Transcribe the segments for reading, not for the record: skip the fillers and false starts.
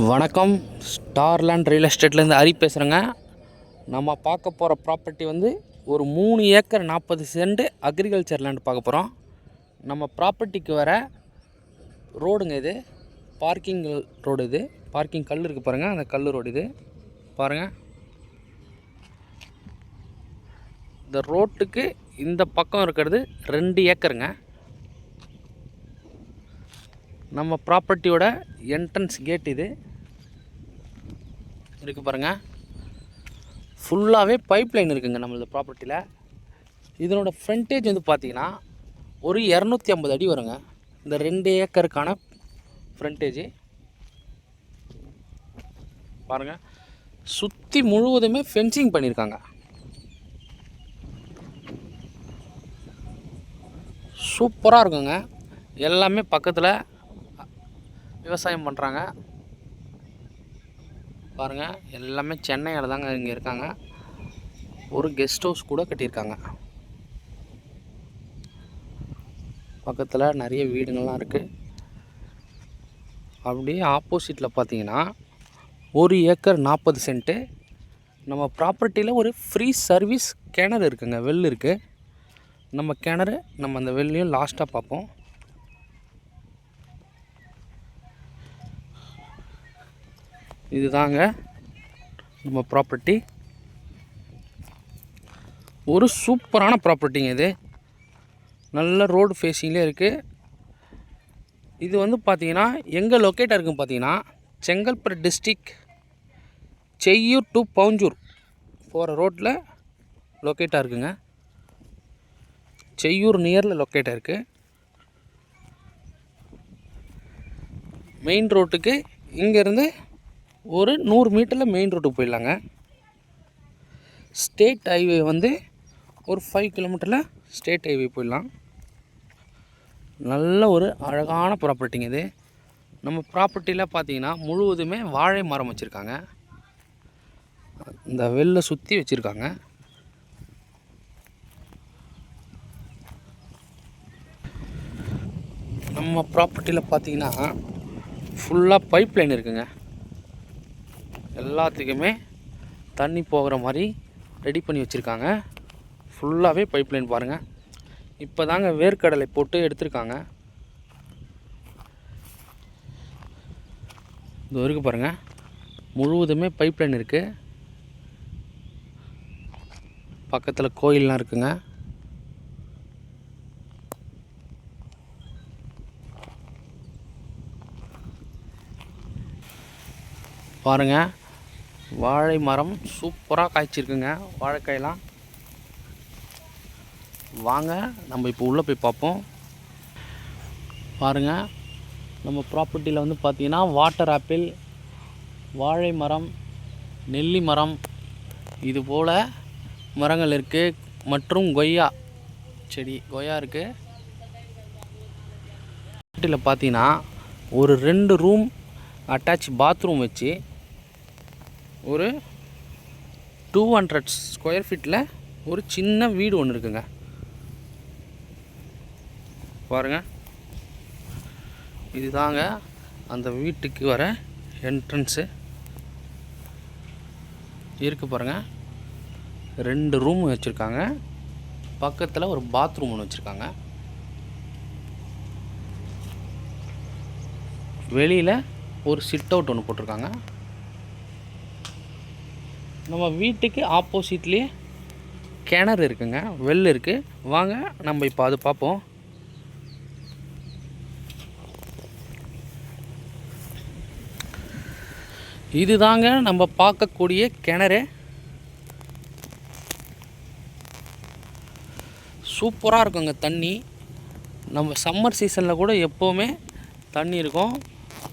வணக்கம். ஸ்டார்லேண்ட் ரியல் எஸ்டேட்லேருந்து ஹரி பேசுகிறேங்க. நம்ம பார்க்க போகிற ப்ராப்பர்ட்டி வந்து ஒரு 3 ஏக்கர் 40 சென்ட் அக்ரிகல்ச்சர் லேண்ட் பார்க்க போகிறோம். நம்ம ப்ராப்பர்ட்டிக்கு வர ரோடுங்க இது, பார்க்கிங் ரோடு. இது பார்க்கிங் கல் இருக்குது பாருங்கள், அந்த கல் ரோடு இது பாருங்கள். இந்த ரோட்டுக்கு இந்த பக்கம் இருக்கிறது 2 ஏக்கருங்க. நம்ம ப்ராப்பர்ட்டியோட என்ட்ரன்ஸ் கேட் இது இருக்குது பாருங்கள். ஃபுல்லாகவே பைப் லைன் இருக்குங்க நம்மளது ப்ராப்பர்ட்டியில். இதனோட ஃப்ரண்டேஜ் வந்து பார்த்திங்கன்னா ஒரு 250 அடி வருங்க. இந்த 2 ஏக்கருக்கான ஃப்ரண்டேஜ் பாருங்கள். சுற்றி முழுவதுமே ஃபென்சிங் பண்ணியிருக்காங்க. சூப்பராக இருக்குங்க. எல்லாமே பக்கத்தில் விவசாயம் பண்ணுறாங்க பாருங்கள். எல்லாமே சென்னையில் தாங்க இங்கே இருக்காங்க. ஒரு கெஸ்ட் ஹவுஸ் கூட கட்டியிருக்காங்க. பக்கத்தில் நிறைய வீடுங்கள்லாம் இருக்குது. அப்படியே ஆப்போசிட்டில் பார்த்தீங்கன்னா 1 ஏக்கர் 40 சென்ட்டு. நம்ம ப்ராப்பர்ட்டியில் ஒரு ஃப்ரீ சர்வீஸ் கிணறு இருக்குங்க, வெல் இருக்குது. நம்ம கிணறு நம்ம அந்த வெள்ளையும் லாஸ்ட்டாக பார்ப்போம். இதுதாங்க நம்ம ப்ராப்பர்ட்டி. ஒரு சூப்பரான ப்ராப்பர்ட்டிங்க இது. நல்ல ரோடு ஃபேஸிங்லேயே இருக்குது. இது வந்து பார்த்திங்கன்னா எங்கே லொக்கேட்டாக இருக்குன்னு பார்த்தீங்கன்னா செங்கல்பட்டு டிஸ்ட்ரிக் செய்யூர் டு பவுஞ்சூர் போகிற ரோட்டில் லொக்கேட்டாக இருக்குங்க. செய்யூர் நியரில் லொக்கேட்டாக இருக்குது. மெயின் ரோட்டுக்கு இங்கேருந்து ஒரு 100 மீட்டரில் மெயின் ரோட்டுக்கு போயிடலாங்க. ஸ்டேட் ஹைவே வந்து ஒரு 5 கிலோமீட்டரில் ஸ்டேட் ஹைவே போயிடலாம். நல்ல ஒரு அழகான ப்ராப்பர்ட்டிங்க இது. நம்ம ப்ராப்பர்ட்டியில் பார்த்தீங்கன்னா முழுவதுமே வாழை மரம் வச்சுருக்காங்க. இந்த வெள்ளை சுற்றி வச்சுருக்காங்க. நம்ம ப்ராப்பர்ட்டியில் பார்த்தீங்கன்னா ஃபுல்லாக பைப் லைன் இருக்குங்க. எல்லாத்துக்குமே தண்ணி போகிற மாதிரி ரெடி பண்ணி வச்சுருக்காங்க. ஃபுல்லாகவே பைப் லைன் பாருங்கள். இப்போ தாங்க வேர்க்கடலை போட்டு எடுத்திருக்காங்க. இது வரைக்கும் பாருங்கள், முழுவதுமே பைப் லைன் இருக்குது. பக்கத்தில் கோயிலெலாம் இருக்குங்க. பாருங்கள், வாழை மரம் சூப்பராக காய்ச்சிருக்குங்க. வாழைக்காயெல்லாம் வாங்க நம்ம இப்போ உள்ளே போய் பார்ப்போம். பாருங்கள், நம்ம ப்ராப்பர்ட்டியில் வந்து பார்த்திங்கன்னா வாட்டர் ஆப்பிள், வாழை மரம், நெல்லி மரம் இது போல் மரங்கள் இருக்குது. மற்றும் கொய்யா செடி, கொய்யா இருக்குது. ப்ராப்பர்ட்டியில் பார்த்தீங்கன்னா ஒரு 2 ரூம் அட்டாச் பாத்ரூம் வச்சு ஒரு 200 ஸ்கொயர் ஃபீட்டில் ஒரு சின்ன வீடு ஒன்று இருக்குங்க. பாருங்கள், இதுதாங்க அந்த வீட்டுக்கு வர என்ட்ரன்ஸு இருக்குது பாருங்கள். 2 ரூம் வச்சுருக்காங்க. பக்கத்தில் ஒரு பாத்ரூம் ஒன்று வச்சுருக்காங்க. வெளியில் ஒரு சிட் அவுட் ஒன்று போட்டிருக்காங்க. நம்ம வீட்டுக்கு ஆப்போசிட்லேயே கிணறு இருக்குங்க, வெல் இருக்குது. வாங்க நம்ம இப்போ அது பார்ப்போம். இதுதாங்க நம்ம பார்க்கக்கூடிய கிணறு. சூப்பராக இருக்குங்க தண்ணி. நம்ம சம்மர் சீசனில் கூட எப்போவுமே தண்ணி இருக்கும்.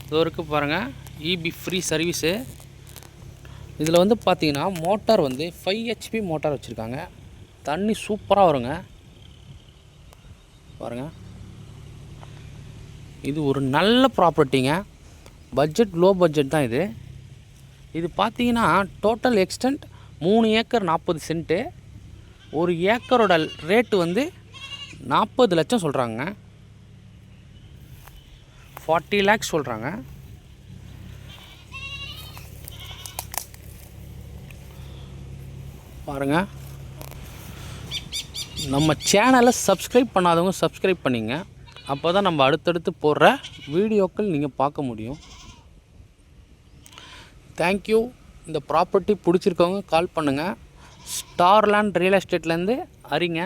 இது இருக்குது பாருங்கள், இபி ஃப்ரீ சர்வீஸு. இதில் வந்து பார்த்திங்கன்னா மோட்டார் வந்து 5 HP மோட்டார் வச்சுருக்காங்க. தண்ணி சூப்பராக வருங்க. பாருங்கள், இது ஒரு நல்ல ப்ராப்பர்ட்டிங்க. பட்ஜெட் லோ பட்ஜெட் தான் இது. இது பார்த்திங்கன்னா டோட்டல் எக்ஸ்டென்ட் 3 ஏக்கர் 40 சென்ட்டு. ஒரு ஏக்கரோட ரேட்டு வந்து 40 லட்சம் சொல்கிறாங்க. 40 lakhs சொல்கிறாங்க. பாருங்கள். நம்ம சேனலை சப்ஸ்கிரைப் பண்ணாதவங்க சப்ஸ்கிரைப் பண்ணிங்க. அப்போ தான் நம்ம அடுத்தடுத்து போடுற வீடியோக்கள் நீங்கள் பார்க்க முடியும். தேங்க்யூ. இந்த ப்ராப்பர்ட்டி பிடிச்சிருக்கவங்க கால் பண்ணுங்கள். ஸ்டார்லேண்ட் ரியல் எஸ்டேட்லேருந்து ஹரிங்க.